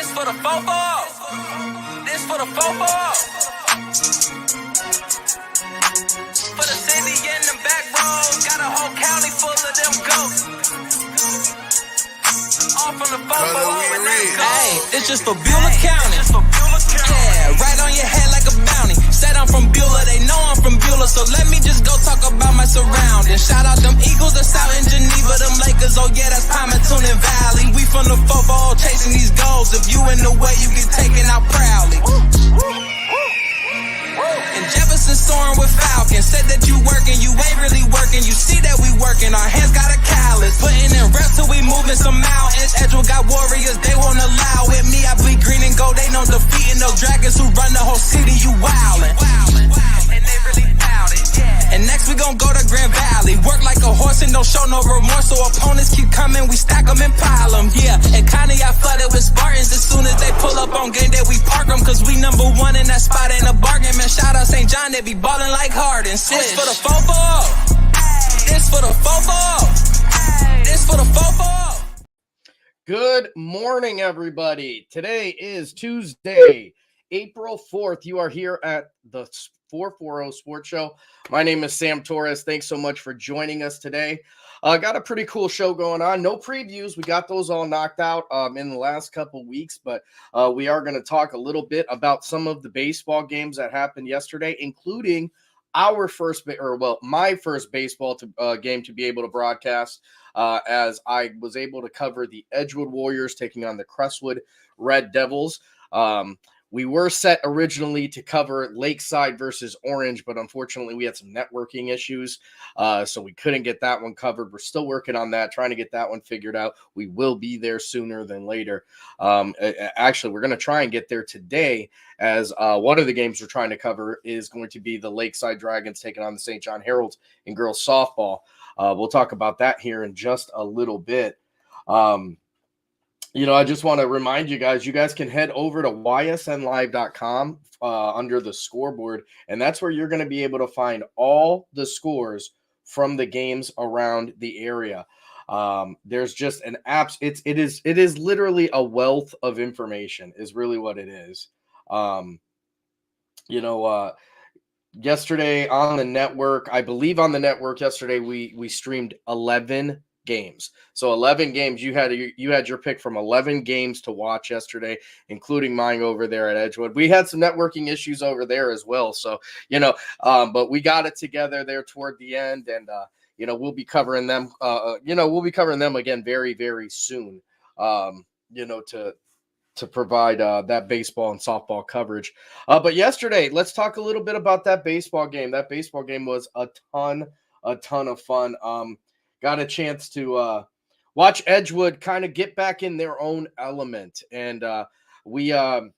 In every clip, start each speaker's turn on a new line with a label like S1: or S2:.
S1: This for the fofo. This for the fofo. For the city and them back roads. Got a whole county full of them ghosts. All from the fofo and that go. Hey, this just for Beulah County. Yeah, right on your head like a bounty. Said I'm from Beulah, they know I'm from Beulah. So let me just go talk about my surroundings. Shout out them Eagles that's out in Geneva. Them Lakers, oh yeah, that's Palmerton and Valley. We from the football chasing these goals. If you in the way, you get taken out proudly. And Jefferson soaring with Falcons. Said that you working, you ain't really working. You see that we working, our hands got a callus. Putting in reps till we moving some mountains. Edgewood got warriors, they won't allow it. Me, I bleed green and gold, they know defeating those dragons who run the whole city. You wildin'. And they really doubt it, yeah. And next we gon' go to Grand Valley. Work like a horse and don't show no remorse. So opponents keep coming, we stack them and pile them, yeah. And kinda got flooded with Spartans. As soon as they pull up on game day, we park them. Cause we number one in that spot, ain't a bargain. Man, shout out St. John, they be ballin' like Harden. This for the football. This for the football. This for the football.
S2: Good morning, everybody. Today is Tuesday, April 4th. You are here at the 440 Sports Show. My name is Sam Torres. Thanks so much for joining us today. Got a pretty cool show going on. No previews. We got those all knocked out in the last couple weeks, but we are going to talk a little bit about some of the baseball games that happened yesterday, including my first baseball game to be able to broadcast, as I was able to cover the Edgewood Warriors taking on the Crestwood Red Devils. We were set originally to cover Lakeside versus Orange, but unfortunately we had some networking issues, so we couldn't get that one covered. We're still working on that, trying to get that one figured out. We will be there sooner than later. Actually, we're going to try and get there today, as one of the games we're trying to cover is going to be the Lakeside Dragons taking on the St. John Heralds in girls softball. We'll talk about that here in just a little bit. I just want to remind you guys can head over to ysnlive.com under the scoreboard, and that's where you're going to be able to find all the scores from the games around the area. There's just an app. It is literally a wealth of information is really what it is. Yesterday on the network, I believe on the network yesterday, we streamed 11 games. So 11 games. You had your pick from 11 games to watch yesterday, including mine over there at Edgewood. We had some networking issues over there as well. So, but we got it together there toward the end, and we'll be covering them. We'll be covering them again very, very soon. To provide that baseball and softball coverage. But yesterday, let's talk a little bit about that baseball game. That baseball game was a ton of fun. Got a chance to watch Edgewood kind of get back in their own element, and they had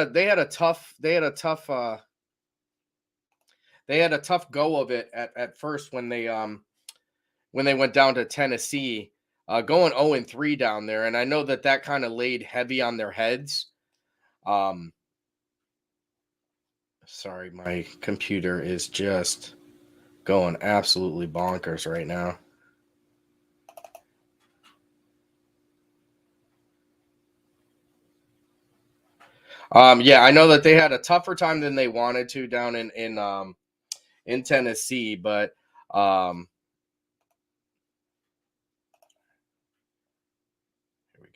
S2: a tough go of it at first when they went down to Tennessee, going 0-3 down there, and I know that kind of laid heavy on their heads. Sorry, my computer is just going absolutely bonkers right now. I know that they had a tougher time than they wanted to down in Tennessee, but here we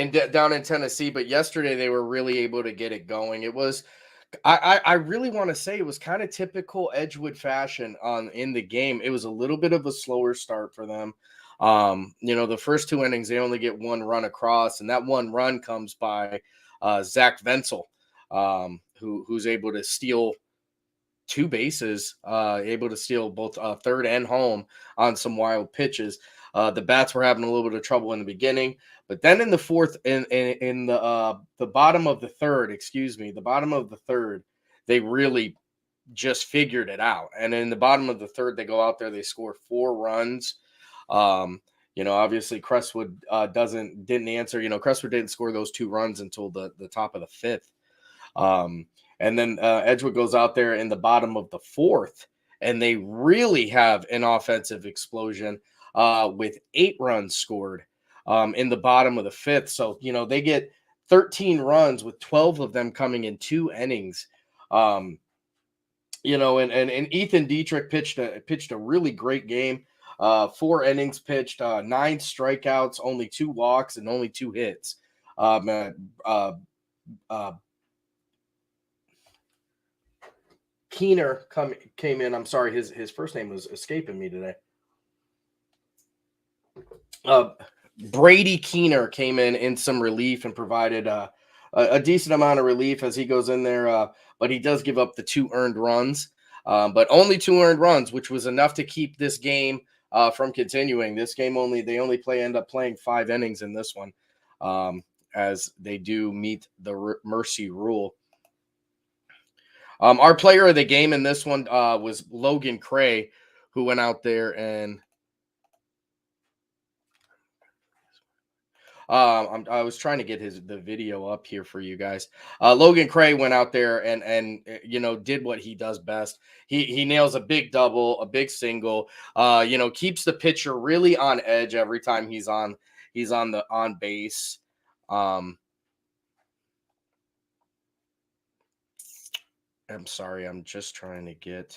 S2: go. Down in Tennessee, but yesterday they were really able to get it going. It was I really want to say it was kind of typical Edgewood fashion in the game. It was a little bit of a slower start for them. The first two innings, they only get one run across, and that one run comes by Zach Venzel, who's able to steal two bases, able to steal both third and home on some wild pitches. The bats were having a little bit of trouble in the beginning, but then in the fourth, in the bottom of the third, they really just figured it out. And in the bottom of the third, they go out there, they score 4 runs. Obviously Crestwood didn't answer. Crestwood didn't score those 2 runs until the top of the 5th. And then Edgewood goes out there in the bottom of the 4th, and they really have an offensive explosion with 8 runs scored. in the bottom of the fifth. So, they get 13 runs with 12 of them coming in 2 innings. And Ethan Dietrich pitched a really great game. 4 innings pitched, 9 strikeouts, only 2 walks, and only 2 hits. Keener came in. I'm sorry, his first name was escaping me today. Brady Keener came in some relief and provided a decent amount of relief as he goes in there, but he does give up the 2 earned runs, but only 2 earned runs, which was enough to keep this game from continuing. This game they end up playing 5 innings in this one, as they do meet the mercy rule. Our player of the game in this one was Logan Cray, who went out there and I was trying to get the video up here for you guys. Logan Cray went out there and did what he does best. He nails a big double, a big single. Keeps the pitcher really on edge every time he's on base. I'm sorry, I'm just trying to get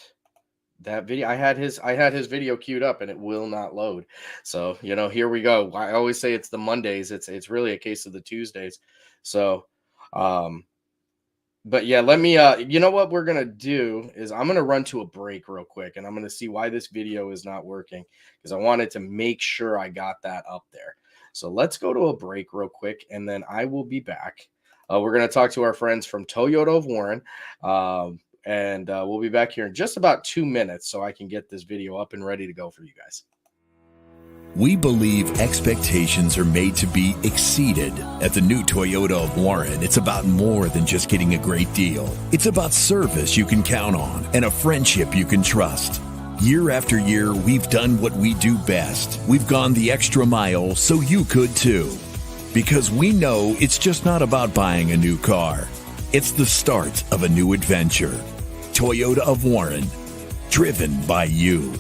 S2: that video. I had his video queued up and it will not load. So, here we go. I always say it's the Mondays. It's really a case of the Tuesdays. So, but yeah, let me, what we're going to do is I'm going to run to a break real quick and I'm going to see why this video is not working because I wanted to make sure I got that up there. So let's go to a break real quick and then I will be back. We're going to talk to our friends from Toyota of Warren. And we'll be back here in just about 2 minutes so I can get this video up and ready to go for you guys.
S3: We believe expectations are made to be exceeded. At the new Toyota of Warren, it's about more than just getting a great deal. It's about service you can count on and a friendship you can trust. Year after year, we've done what we do best. We've gone the extra mile so you could too. Because we know it's just not about buying a new car. It's the start of a new adventure. Toyota of Warren, driven by you.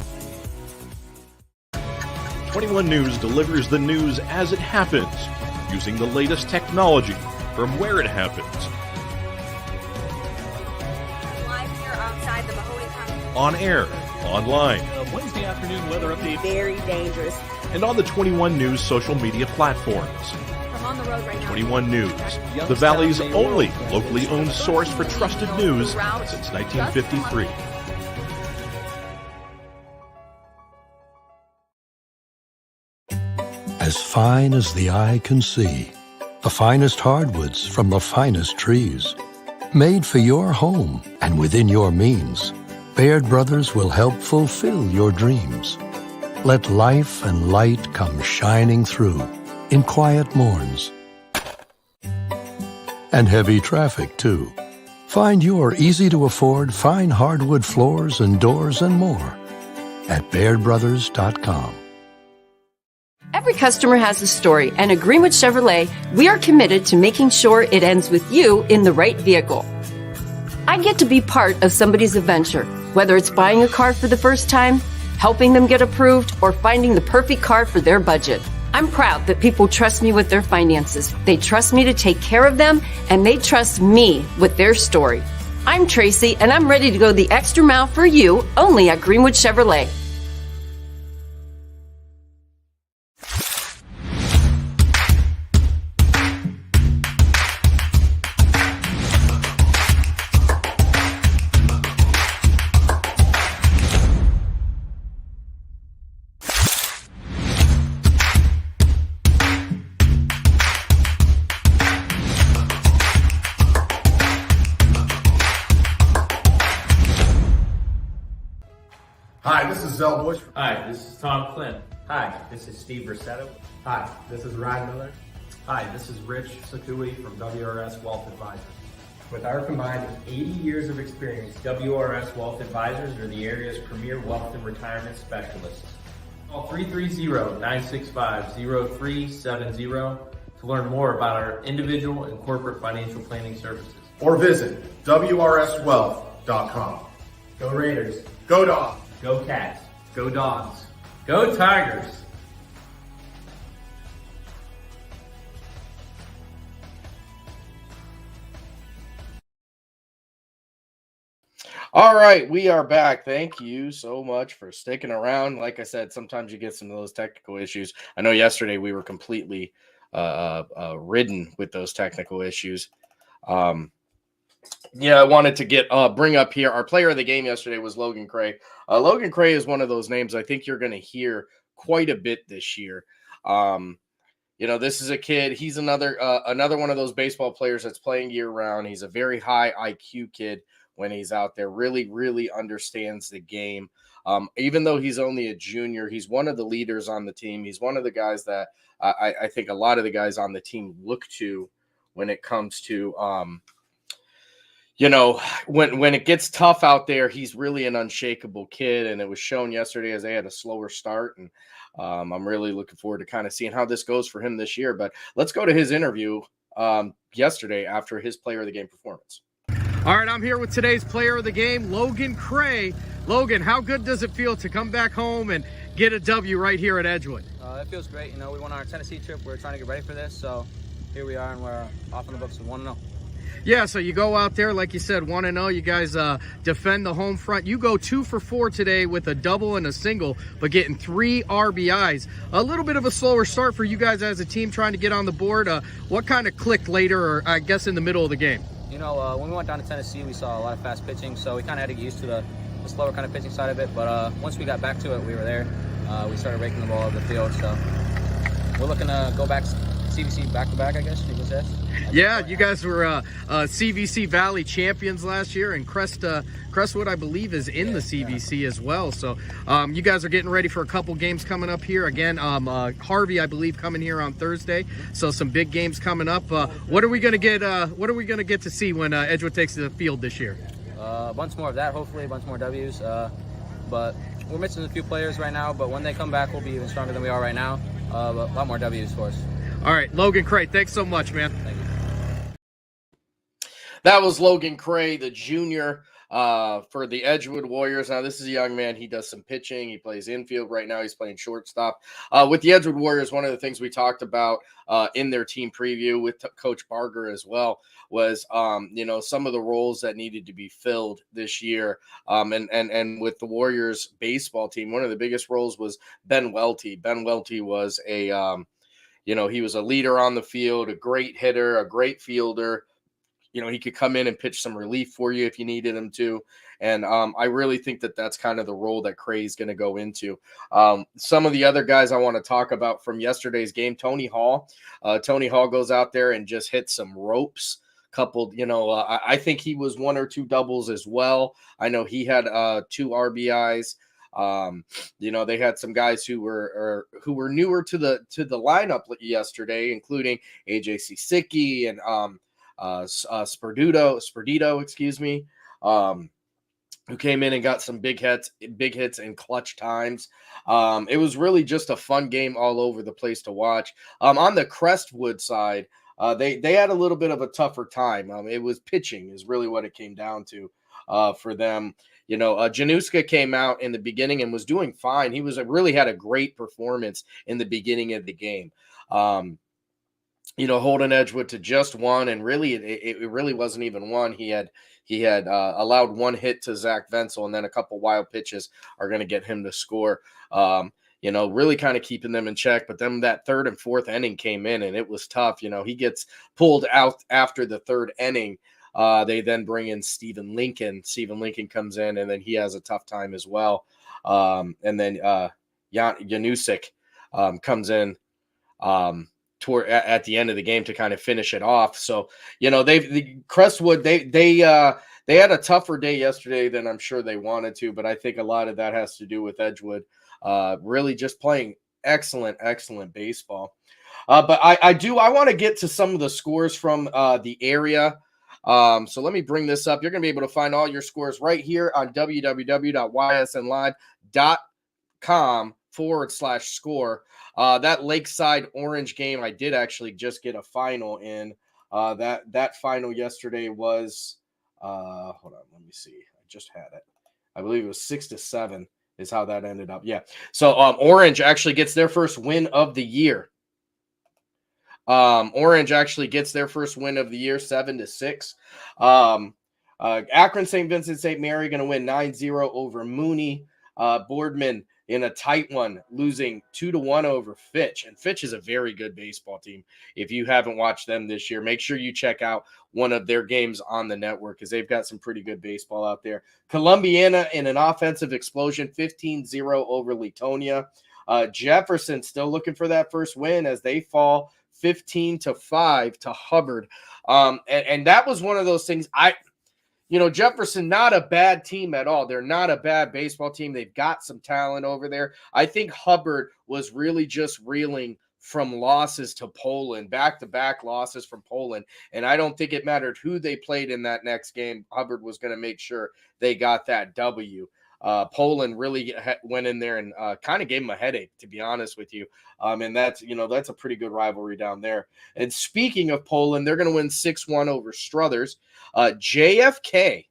S4: 21 News delivers the news as it happens, using the latest technology from where it happens.
S5: Live here outside the Mahoney County.
S4: On air, online,
S6: Wednesday afternoon weather update.
S5: Very dangerous.
S4: and on the 21 News social media platforms.
S5: I'm on the road right now.
S4: 21 News, the Valley's only locally owned source for trusted news since 1953.
S7: As fine as the eye can see, the finest hardwoods from the finest trees. Made for your home and within your means, Baird Brothers will help fulfill your dreams. Let life and light come shining through in quiet morns. And heavy traffic, too. Find your easy-to-afford fine hardwood floors and doors and more at BairdBrothers.com.
S8: Every customer has a story, and at Greenwood Chevrolet, we are committed to making sure it ends with you in the right vehicle. I get to be part of somebody's adventure, whether it's buying a car for the first time, helping them get approved, or finding the perfect car for their budget. I'm proud that people trust me with their finances. They trust me to take care of them, and they trust me with their story. I'm Tracy, and I'm ready to go the extra mile for you, only at Greenwood Chevrolet.
S9: Hi, this is Zell Bush.
S10: Hi, this is Tom Clint. Hi, this is Steve Rossetto.
S11: Hi, this is Ryan Miller.
S12: Hi, this is Rich Sakui from WRS Wealth Advisors.
S11: With our combined 80 years of experience,
S10: WRS Wealth Advisors are the area's premier wealth and retirement specialists. Call 330-965-0370 to learn more about our individual and corporate financial planning services.
S9: Or visit WRSwealth.com.
S11: Go Raiders.
S9: Go Dogs.
S10: Go Cats. Go Dogs. Go Tigers.
S2: All right, we are back. Thank you so much for sticking around. Like I said, sometimes you get some of those technical issues. I know yesterday we were completely ridden with those technical issues. I wanted to bring up here our player of the game yesterday was Logan Cray. Logan Cray is one of those names I think you're going to hear quite a bit this year. This is a kid. He's another one of those baseball players that's playing year round. He's a very high IQ kid when he's out there. Really, really understands the game. Even though he's only a junior, he's one of the leaders on the team. He's one of the guys that I think a lot of the guys on the team look to when it comes to when it gets tough out there. He's really an unshakable kid, and it was shown yesterday as they had a slower start. And I'm really looking forward to kind of seeing how this goes for him this year. But let's go to his interview yesterday after his player of the game performance. All right, I'm here with today's player of the game, Logan Cray. Logan, how good does it feel to come back home and get a W right here at Edgewood?
S13: It feels great. We went on our Tennessee trip. We were trying to get ready for this, so here we are, and we're off in the books with 1-0.
S2: Yeah, so you go out there, like you said, 1-0. You guys defend the home front. You go 2 for 4 today with a double and a single, but getting 3 RBIs. A little bit of a slower start for you guys as a team trying to get on the board. What kind of clicked later, or I guess in the middle of the game?
S13: When we went down to Tennessee, we saw a lot of fast pitching, so we kind of had to get used to the slower kind of pitching side of it. But once we got back to it, we were there. We started raking the ball over the field, so we're looking to go back CVC back-to-back, I guess you could say.
S2: Yeah, you guys were CVC Valley champions last year, and Crestwood, I believe, is in the CVC as well. So you guys are getting ready for a couple games coming up here. Again, Harvey, I believe, coming here on Thursday. So some big games coming up. What are we going to get? What are we going to get to see when Edgewood takes the field this year?
S13: A bunch more of that, hopefully, a bunch more W's. But we're missing a few players right now. But when they come back, we'll be even stronger than we are right now. But a lot more W's for us.
S2: All right, Logan Cray, thanks so much, man.
S13: Thank you.
S2: That was Logan Cray, the junior for the Edgewood Warriors. Now, this is a young man. He does some pitching. He plays infield right now. He's playing shortstop. With the Edgewood Warriors, one of the things we talked about in their team preview with Coach Barger as well was, some of the roles that needed to be filled this year. And with the Warriors baseball team, one of the biggest roles was Ben Welty. Ben Welty was he was a leader on the field, a great hitter, a great fielder. He could come in and pitch some relief for you if you needed him to. And I really think that that's kind of the role that Cray's going to go into. Some of the other guys I want to talk about from yesterday's game, Tony Hall. Tony Hall goes out there and just hits some ropes. Coupled, I think he was 1 or 2 doubles as well. I know he had 2 RBIs. They had some guys who were newer to the lineup yesterday, including AJ Sisicki and Sperdito, excuse me, who came in and got some big hits in clutch times. It was really just a fun game all over the place to watch. On the Crestwood side, they had a little bit of a tougher time. It was pitching is really what it came down to for them. Januska came out in the beginning and was doing fine. He really had a great performance in the beginning of the game. Holding Edgewood to just 1, and really it really wasn't even 1. He had allowed 1 hit to Zach Venzel, and then a couple wild pitches are going to get him to score. Really kind of keeping them in check. But then that 3rd and 4th inning came in, and it was tough. He gets pulled out after the 3rd inning. They then bring in Stephen Lincoln. Stephen Lincoln comes in, and then he has a tough time as well. And then Janusik comes in at the end of the game to kind of finish it off. So, Crestwood, they had a tougher day yesterday than I'm sure they wanted to, but I think a lot of that has to do with Edgewood really just playing excellent baseball. But I want to get to some of the scores from the area. So let me bring this up. You're going to be able to find all your scores right here on www.ysnlive.com/score. That Lakeside Orange game, I did actually just get a final in. That final yesterday was, hold on, let me see. I just had it. I believe it was 6-7 is how that ended up. Yeah. So Orange actually gets their first win of the year. Orange actually gets their first win of the year, 7-6. Akron St. Vincent St. Mary going to win 9-0 over Mooney. Boardman in a tight one, losing 2-1 over Fitch. And Fitch is a very good baseball team. If you haven't watched them this year, make sure you check out one of their games on the network because they've got some pretty good baseball out there. Columbiana in an offensive explosion, 15-0 over Latonia. Jefferson still looking for that first win as they fall 15-5 to Hubbard. And that was one of those things Jefferson, not a bad team at all. They're not a bad baseball team. They've got some talent over there. I think Hubbard was really just reeling from losses to Poland, back-to-back losses from Poland. And I don't think it mattered who they played in that next game. Hubbard was going to make sure they got that W. Poland really went in there and kind of gave them a headache, to be honest with you. And that's a pretty good rivalry down there. And speaking of Poland, they're going to win 6-1 over Struthers. JFK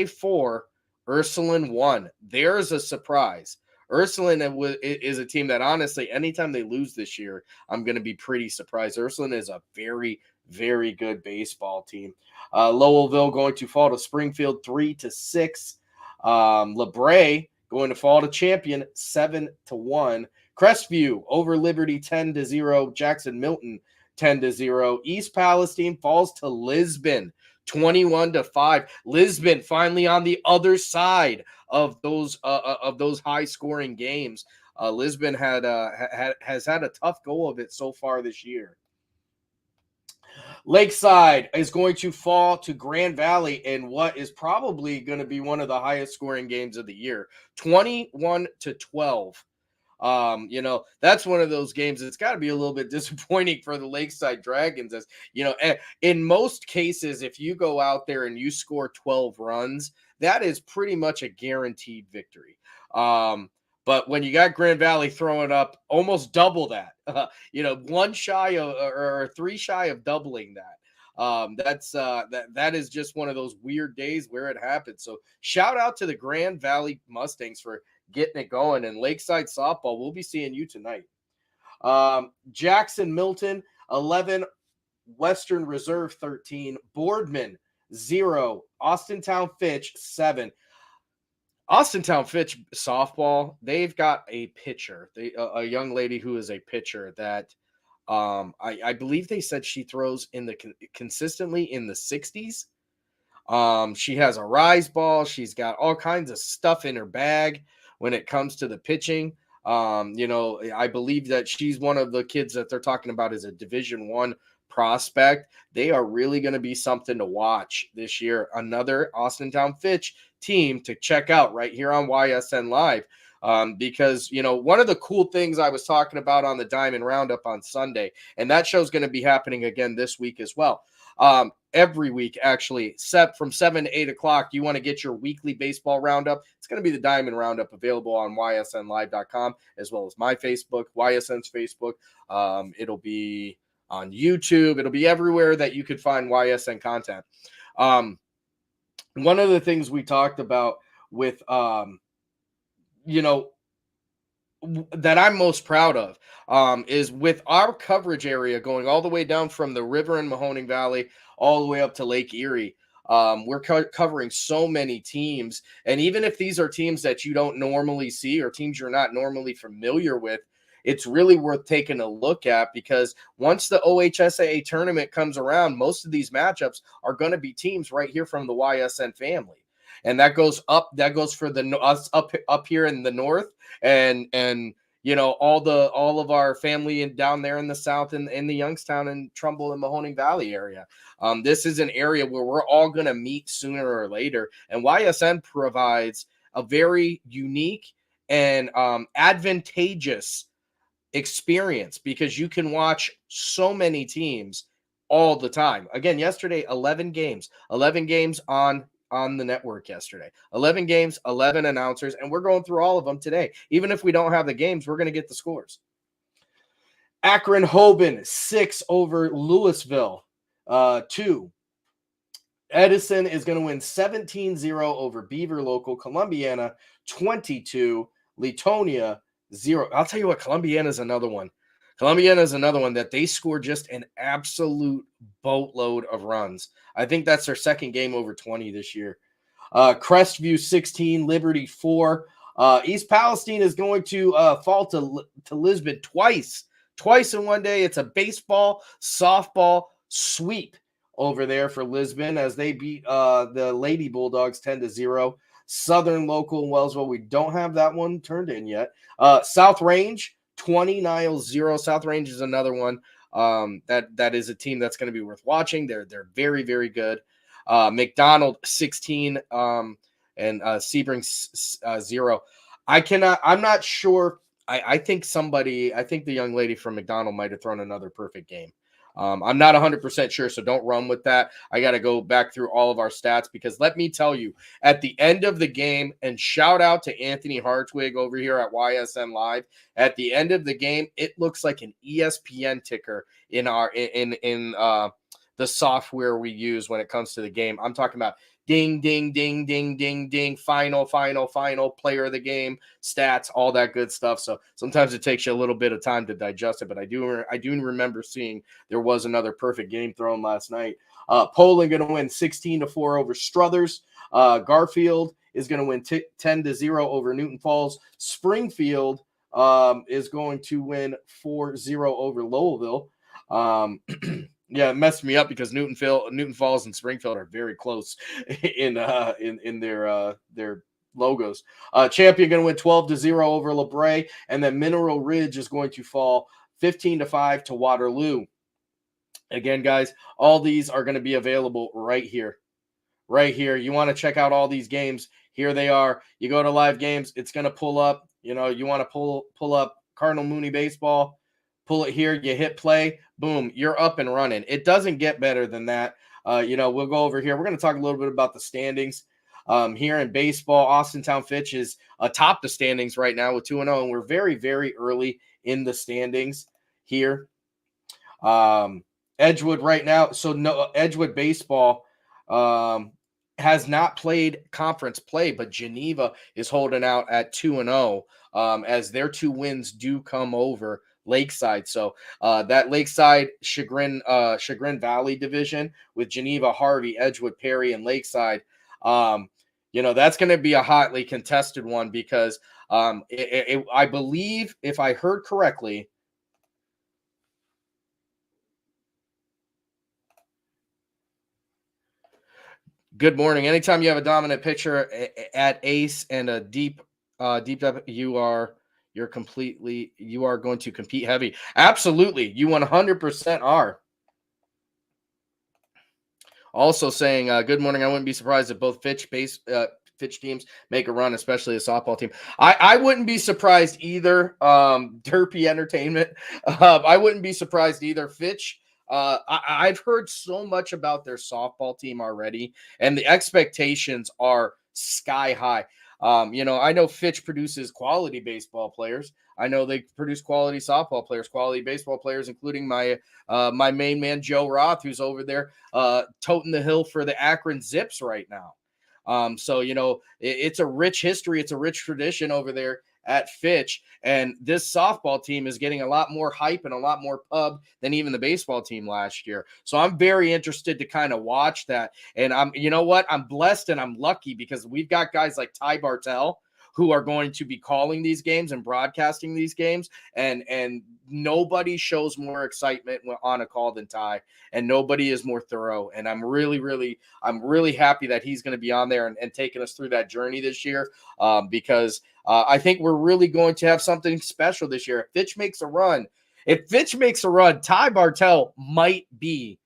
S2: 4, Ursuline 1. There's a surprise. Ursuline is a team that, honestly, anytime they lose this year, I'm going to be pretty surprised. Ursuline is a very, very good baseball team. Lowellville going to fall to Springfield 3-6. LeBray going to fall to Champion 7-1. Crestview over Liberty 10-0. Jackson Milton 10-0. East Palestine falls to Lisbon 21-5. Lisbon finally on the other side of those high scoring games. Lisbon has had a tough go of it so far this year. Lakeside is going to fall to Grand Valley in what is probably going to be one of the highest scoring games of the year, 21-12. That's one of those games that's got to be a little bit disappointing for the Lakeside Dragons. As in most cases, if you go out there and you score 12 runs, that is pretty much a guaranteed victory. But when you got Grand Valley throwing up almost double that, one shy of or three shy of doubling that, that is just one of those weird days where it happens. So shout out to the Grand Valley Mustangs for getting it going, and Lakeside softball. We'll be seeing you tonight. Jackson Milton 11, Western Reserve 13, Boardman 0, Austintown Fitch 7. Austintown Fitch softball, they've got a pitcher, a young lady who is a pitcher that I believe they said she throws consistently in the 60s. She has a rise ball. She's got all kinds of stuff in her bag when it comes to the pitching. I believe that she's one of the kids that they're talking about as a Division I prospect. They are really going to be something to watch this year. Another Austintown Fitch team to check out right here on YSN Live. Because, one of the cool things I was talking about on the Diamond Roundup on Sunday, and that show's going to be happening again this week as well. Every week, actually, from 7 to 8 o'clock, you want to get your weekly baseball roundup. It's going to be the Diamond Roundup, available on ysnlive.com, as well as my Facebook, YSN's Facebook. It'll be on YouTube. It'll be everywhere that you could find YSN content. One of the things we talked about with, that I'm most proud of is with our coverage area going all the way down from the river in Mahoning Valley all the way up to Lake Erie. We're covering so many teams. And even if these are teams that you don't normally see or teams you're not normally familiar with, it's really worth taking a look at, because once the OHSAA tournament comes around, most of these matchups are going to be teams right here from the YSN family. And that goes for us up here in the north, and all of our family down there in the south, in the Youngstown and Trumbull and Mahoning Valley area. This is an area where we're all going to meet sooner or later, and YSN provides a very unique and advantageous experience, because you can watch so many teams all the time. Again, yesterday, 11 games on the network yesterday. 11 games, 11 announcers, and we're going through all of them today. Even if we don't have the games, we're going to get the scores. Akron Hoban 6 over Louisville 2. Edison is going to win 17-0 over Beaver Local. Columbiana 22. Latonia 0. I'll tell you what, Columbiana is another one. Columbiana is another one that they score just an absolute boatload of runs. I think that's their second game over 20 this year. Crestview 16, Liberty 4. East Palestine is going to fall to Lisbon twice in one day. It's a baseball, softball sweep over there for Lisbon as they beat the Lady Bulldogs 10-0. Southern Local in Wellsville, we don't have that one turned in yet. South Range 20, Niles 0. South Range is another one that is a team that's going to be worth watching. They're very, very good. McDonald 16 and Sebring 0. I'm not sure. I think the young lady from McDonald might have thrown another perfect game. I'm not 100% sure, so don't run with that. I got to go back through all of our stats because let me tell you, at the end of the game, and shout out to Anthony Hartwig over here at YSN Live. At the end of the game, it looks like an ESPN ticker in our the software we use when it comes to the game. I'm talking about ding, ding, ding, ding, ding, ding, final, player of the game, stats, all that good stuff. So sometimes it takes you a little bit of time to digest it, but I do remember seeing there was another perfect game thrown last night. Poland going to win 16-4 over Struthers. Garfield is going to win 10-0 over Newton Falls. Springfield is going to win 4-0 over Lowellville. Yeah, it messed me up because Newton Falls and Springfield are very close in their logos. Champion going to win 12-0 over LeBray, and then Mineral Ridge is going to fall 15-5 to Waterloo. Again, guys, all these are going to be available right here. Right here. You want to check out all these games. Here they are. You go to live games, it's going to pull up. You want to pull up Cardinal Mooney baseball. Pull it here, you hit play, boom, you're up and running. It doesn't get better than that. We'll go over here. We're going to talk a little bit about the standings. Here in baseball, Austintown Fitch is atop the standings right now with 2-0, and we're very, very early in the standings here. Edgewood right now, so no Edgewood baseball has not played conference play, but Geneva is holding out at 2-0 as their 2 wins do come over Lakeside. So that Lakeside Chagrin Valley division with Geneva, Harvey, Edgewood, Perry, and Lakeside, that's going to be a hotly contested one because I believe, if I heard correctly, good morning. Anytime you have a dominant pitcher at ace and a deep depth, you are going to compete heavy. Absolutely. You 100% are. Also saying, good morning. I wouldn't be surprised if both Fitch teams make a run, especially a softball team. I wouldn't be surprised either. Derpy Entertainment. I wouldn't be surprised either. Fitch, I've heard so much about their softball team already, and the expectations are sky high. I know Fitch produces quality baseball players. I know they produce quality softball players, quality baseball players, including my main man, Joe Roth, who's over there toting the hill for the Akron Zips right now. It's a rich history. It's a rich tradition over there at Fitch. And this softball team is getting a lot more hype and a lot more pub than even the baseball team last year. So I'm very interested to kind of watch that. And I'm blessed and I'm lucky because we've got guys like Ty Bartell who are going to be calling these games and broadcasting these games. And nobody shows more excitement on a call than Ty, and nobody is more thorough. And I'm really happy that he's going to be on there and taking us through that journey this year because I think we're really going to have something special this year. If Fitch makes a run, Ty Bartell might be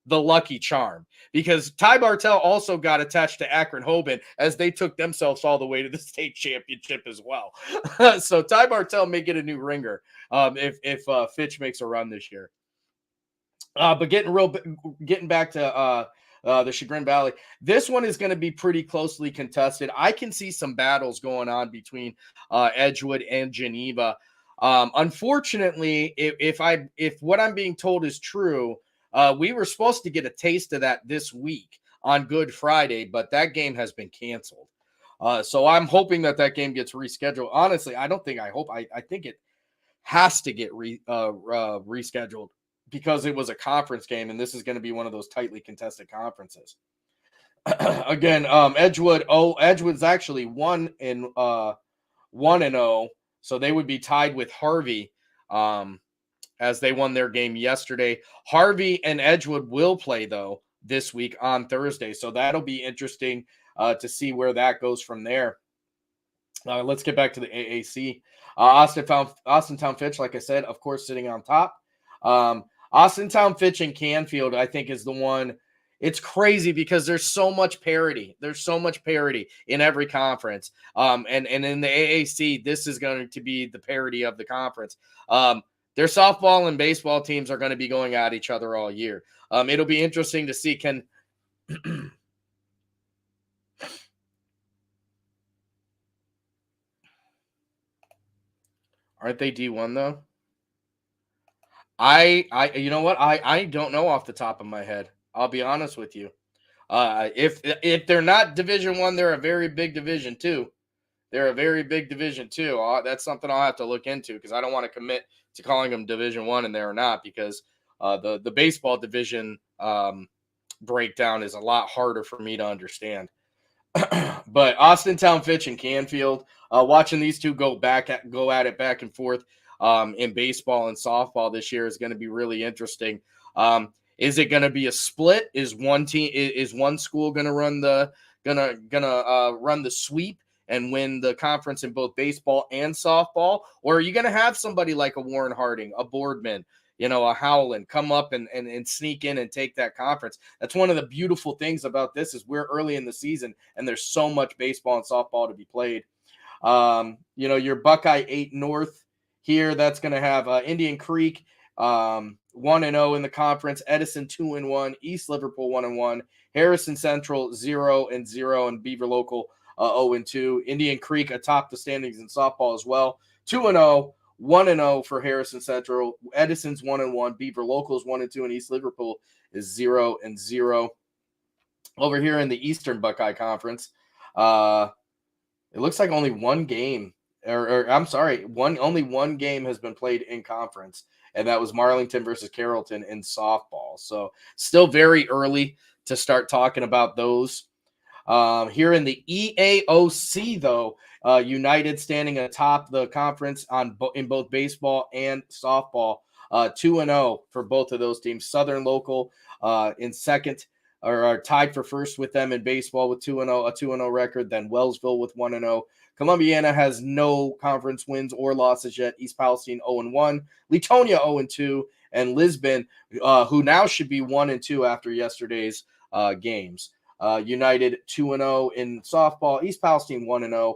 S2: the lucky charm because Ty Bartell also got attached to Akron Hoban as they took themselves all the way to the state championship as well. So Ty Bartell may get a new ringer if Fitch makes a run this year. But getting back to the Chagrin Valley, this one is going to be pretty closely contested. I can see some battles going on between Edgewood and Geneva. Unfortunately, if what I'm being told is true, we were supposed to get a taste of that this week on Good Friday, but that game has been canceled. So I'm hoping that game gets rescheduled. Honestly, I think has to get rescheduled because it was a conference game, and this is going to be one of those tightly contested conferences. Again, Edgewood's actually 1-0, so they would be tied with Harvey as they won their game yesterday. Harvey and Edgewood will play, though, this week on Thursday, so that'll be interesting to see where that goes from there. Let's get back to the AAC. Austintown Fitch, like I said, of course, sitting on top. Austintown Fitch and Canfield, I think, is the one. It's crazy because there's so much parity. There's so much parity in every conference. And in the AAC, this is going to be the parity of the conference. Their softball and baseball teams are going to be going at each other all year. It'll be interesting to see Aren't they D1 though? You know what? I don't know off the top of my head. I'll be honest with you. If they're not Division 1, they're a very big Division 2. They're a very big Division 2. That's something I'll have to look into because I don't want to commit to calling them Division 1 and they're not, because the baseball division breakdown is a lot harder for me to understand. But Austintown Fitch and Canfield, watching these two go at it back and forth in baseball and softball this year is going to be really interesting. Is it going to be a split? Is one school going to run the run the sweep and win the conference in both baseball and softball, or are you going to have somebody like a Warren Harding, a Boardman, a Howland come up and sneak in and take that conference? That's one of the beautiful things about this is we're early in the season and there's so much baseball and softball to be played. Your Buckeye 8 North here, that's going to have Indian Creek 1-0 in the conference, Edison 2-1, East Liverpool 1-1, Harrison Central 0-0, and Beaver Local 0-2. Indian Creek atop the standings in softball as well, 2-0. 1-0 for Harrison Central. Edison's 1-1. Beaver Locals 1-2, and East Liverpool is 0-0. Over here in the Eastern Buckeye Conference, it looks like only one game, only one game has been played in conference, and that was Marlington versus Carrollton in softball. So still very early to start talking about those. Here in the EAOC, though, United standing atop the conference in both baseball and softball, 2-0 for both of those teams. Southern Local in second, or are tied for first with them in baseball with 2-0, a 2-0 record. Then Wellsville with 1-0. Columbiana has no conference wins or losses yet. East Palestine 0-1, Letonia 0-2, and Lisbon, who now should be 1-2 after yesterday's games. United 2-0 in softball. East Palestine 1-0.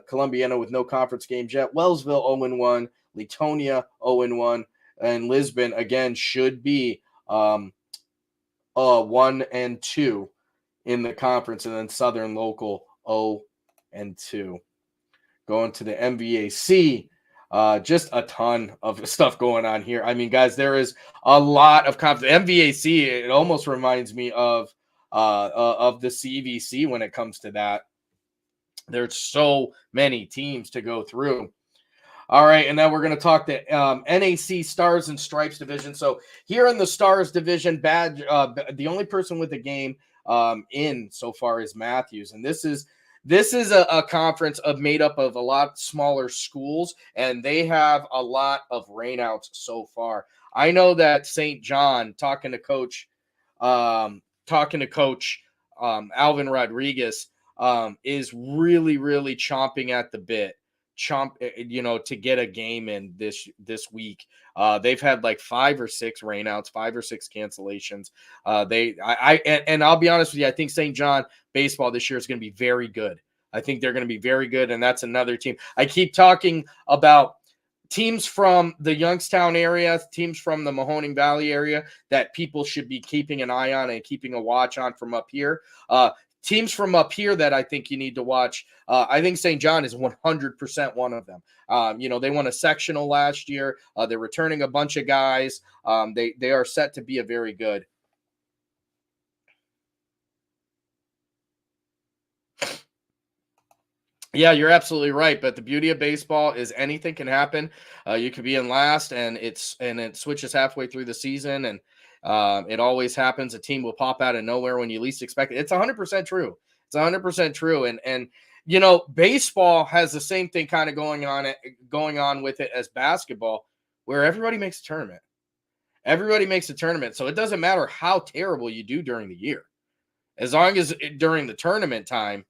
S2: Columbiana with no conference games yet. Wellsville 0-1. Letonia 0-1. And Lisbon, again, should be 1-2 in the conference. And then Southern Local 0-2. Going to the MVAC. Just a ton of stuff going on here. I mean, guys, there is a lot of conference. MVAC, it almost reminds me of the CVC when it comes to that. There's so many teams to go through. All right, and then we're going to talk the NAC Stars and Stripes division. So here in the Stars division, the only person with a game in so far is Matthews, and this is a conference made up of a lot smaller schools, and they have a lot of rainouts so far. I know that St. John, talking to Coach Alvin Rodriguez, is really, really chomping at the bit, to get a game in this week. They've had like 5 or 6 rainouts, 5 or 6 cancellations. And I'll be honest with you, I think St. John baseball this year is going to be very good. I think they're going to be very good, and that's another team. I keep talking about teams from the Youngstown area, teams from the Mahoning Valley area that people should be keeping an eye on and keeping a watch on from up here. Teams from up here that I think you need to watch. I think St. John is 100% one of them. They won a sectional last year. They're returning a bunch of guys. They are set to be a very good. Yeah, you're absolutely right. But the beauty of baseball is anything can happen. You could be in last, and it switches halfway through the season, and it always happens. A team will pop out of nowhere when you least expect it. It's 100% true. It's 100% true. And baseball has the same thing kind of going on with it as basketball, where everybody makes a tournament. Everybody makes a tournament, so it doesn't matter how terrible you do during the year, as long as during the tournament time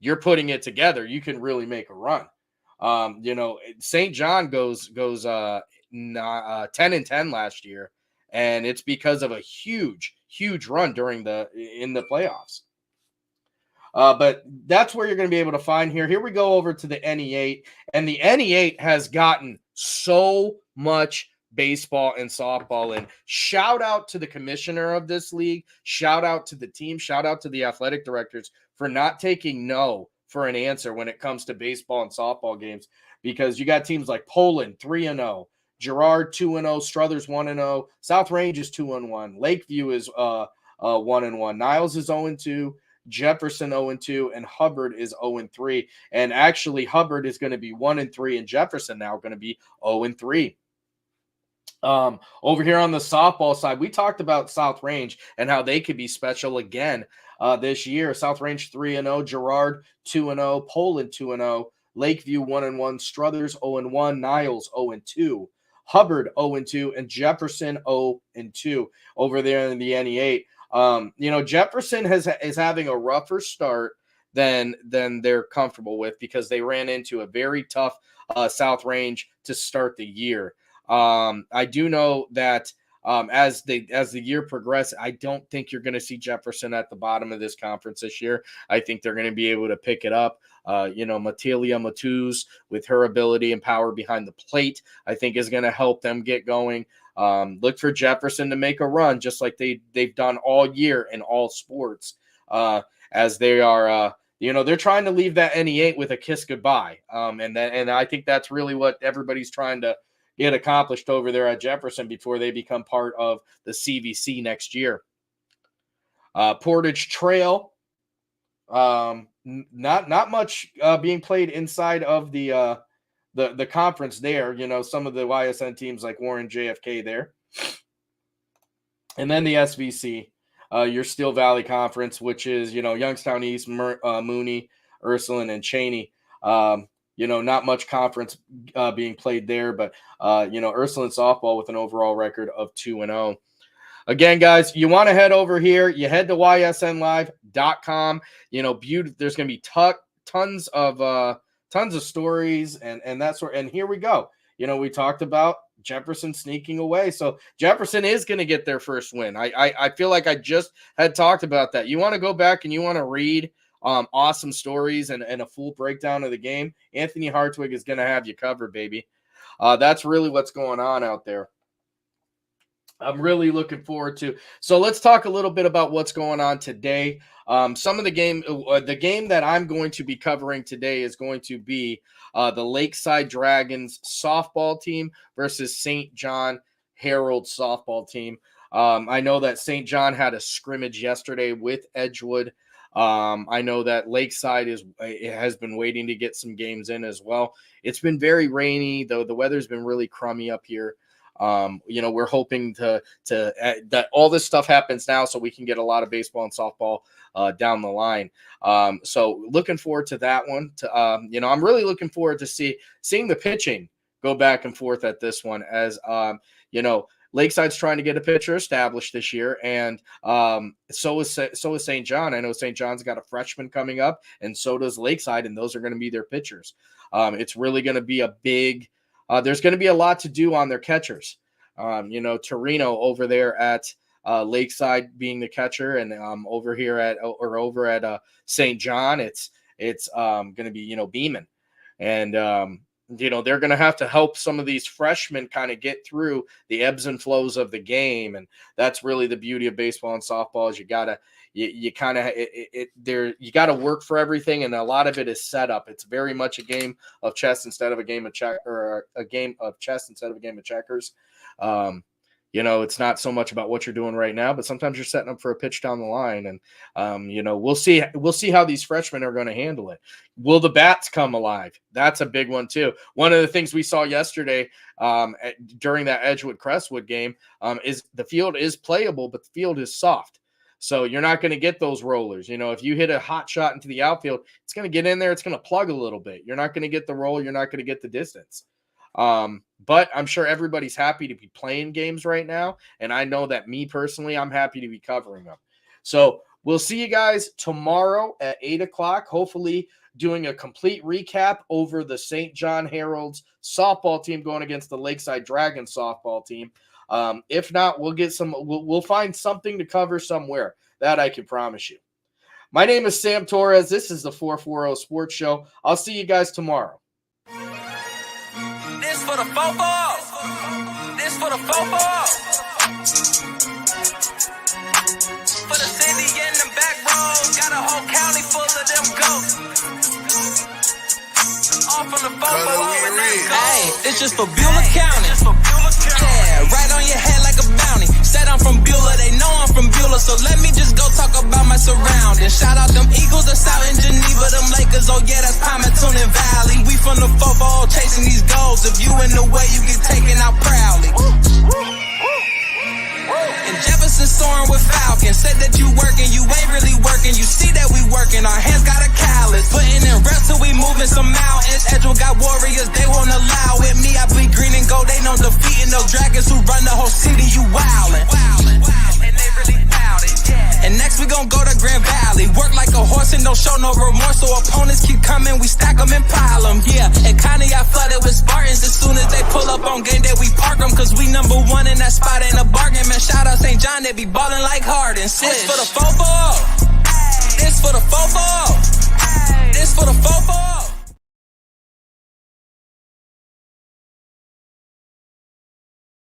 S2: you're putting it together, you can really make a run. St. John goes 10-10 last year, and it's because of a huge run in the playoffs. But that's where you're going to be able to find here. Here we go over to the NE8, and the NE8 has gotten so much baseball and softball in. Shout out to the commissioner of this league. Shout out to the team. Shout out to the athletic directors for not taking no for an answer when it comes to baseball and softball games, because you got teams like Poland 3-0, Girard 2-0, Struthers 1-0, South Range is 2-1, Lakeview is 1-1, Niles is 0-2, Jefferson 0-2, and Hubbard is 0-3. And actually, Hubbard is going to be 1-3, and Jefferson now going to be 0-3. Over here on the softball side, we talked about South Range and how they could be special again this year. South Range 3-0, Girard 2-0, Poland 2-0, Lakeview 1-1, Struthers 0-1, Niles 0-2, Hubbard 0-2, and Jefferson 0-2 over there in the NE8. Jefferson is having a rougher start than they're comfortable with, because they ran into a very tough South Range to start the year. I do know that as the year progresses, I don't think you're going to see Jefferson at the bottom of this conference this year. I think they're going to be able to pick it up. Matilia Matuz, with her ability and power behind the plate, I think is going to help them get going. Look for Jefferson to make a run, just like they've done all year in all sports, as they are. They're trying to leave that NE8 with a kiss goodbye. And I think that's really what everybody's trying to get accomplished over there at Jefferson before they become part of the CVC next year. Portage Trail, not much being played inside of the conference there. Some of the YSN teams like Warren, JFK there. And then the SVC, your Steel Valley Conference, which is, Youngstown East, Mooney, Ursuline, and Cheney. Not much conference being played there, but, Ursuline softball with an overall record of 2-0. Again, guys, you want to head over here. You head to ysnlive.com. There's going to be tons of stories and that sort. And here we go. We talked about Jefferson sneaking away. So Jefferson is going to get their first win. I feel like I just had talked about that. You want to go back and you want to read awesome stories and a full breakdown of the game. Anthony Hartwig is going to have you covered, baby. That's really what's going on out there. I'm really looking forward to. So let's talk a little bit about what's going on today. Some of the game that I'm going to be covering today is going to be the Lakeside Dragons softball team versus St. John Herald softball team. I know that St. John had a scrimmage yesterday with Edgewood. I know that Lakeside has been waiting to get some games in as well. It's been very rainy, though the weather's been really crummy up here. We're hoping that all this stuff happens now so we can get a lot of baseball and softball down the line. So looking forward to that one. I'm really looking forward to seeing the pitching go back and forth at this one, as Lakeside's trying to get a pitcher established this year, and so is St. John. I know St. John's got a freshman coming up, and so does Lakeside, and those are going to be their pitchers. It's really going to be a big there's going to be a lot to do on their catchers. Torino over there at Lakeside being the catcher, and over here at St. John, it's going to be Beeman, and they're going to have to help some of these freshmen kind of get through the ebbs and flows of the game, and that's really the beauty of baseball and softball. Is you gotta work for everything, and a lot of it is set up. It's very much a game of chess instead of a game of checkers. You know, it's not so much about what you're doing right now, but sometimes you're setting up for a pitch down the line. And, you know, we'll see how these freshmen are going to handle it. Will the bats come alive? That's a big one too. One of the things we saw yesterday during that Edgewood-Crestwood game is the field is playable, but the field is soft. So you're not going to get those rollers. You know, if you hit a hot shot into the outfield, it's going to get in there. It's going to plug a little bit. You're not going to get the roll. You're not going to get the distance. But I'm sure everybody's happy to be playing games right now. And I know that me personally, I'm happy to be covering them. So we'll see you guys tomorrow at 8 o'clock, hopefully doing a complete recap over the St. John Herald's softball team going against the Lakeside Dragons softball team. If not, we'll find something to cover somewhere. That I can promise you. My name is Sam Torres. This is the 440 Sports Show. I'll see you guys tomorrow.
S1: This for the football. This for the football. For the city and the back roads. Got a whole county full of them goats. All from the football. Hey, it's just for Beulah County. Yeah, right on your head like a bounty. Said I'm from Beulah, they know I'm from Beulah, so let me just go talk about my surroundings. Shout out them Eagles that's out in Geneva, them Lakers, oh yeah, that's Palmerton and Valley. We from the football chasing these goals. If you in the way, you get taken out proudly. And Jefferson soaring with Falcons. Said that you working, you ain't really working. You see that we working, our hands got a callus. Putting in reps till we moving some mountains. Edgewood got warriors, they won't allow it. Me, I bleed green and gold, they know defeating those dragons who run the whole city. You wildin'. And they really bout it, yeah. And next we gon' go to Grand Valley. Work like a horse and don't show no remorse. So opponents keep coming, we stack them and pile them, yeah. And kinda got flooded with Spartans. As soon as they pull up on game day, we park them. Cause we number one in that spot, ain't a bargain. Man, shout out St. John, they be ballin' like Harden. This for the football. This for the football. This for the football.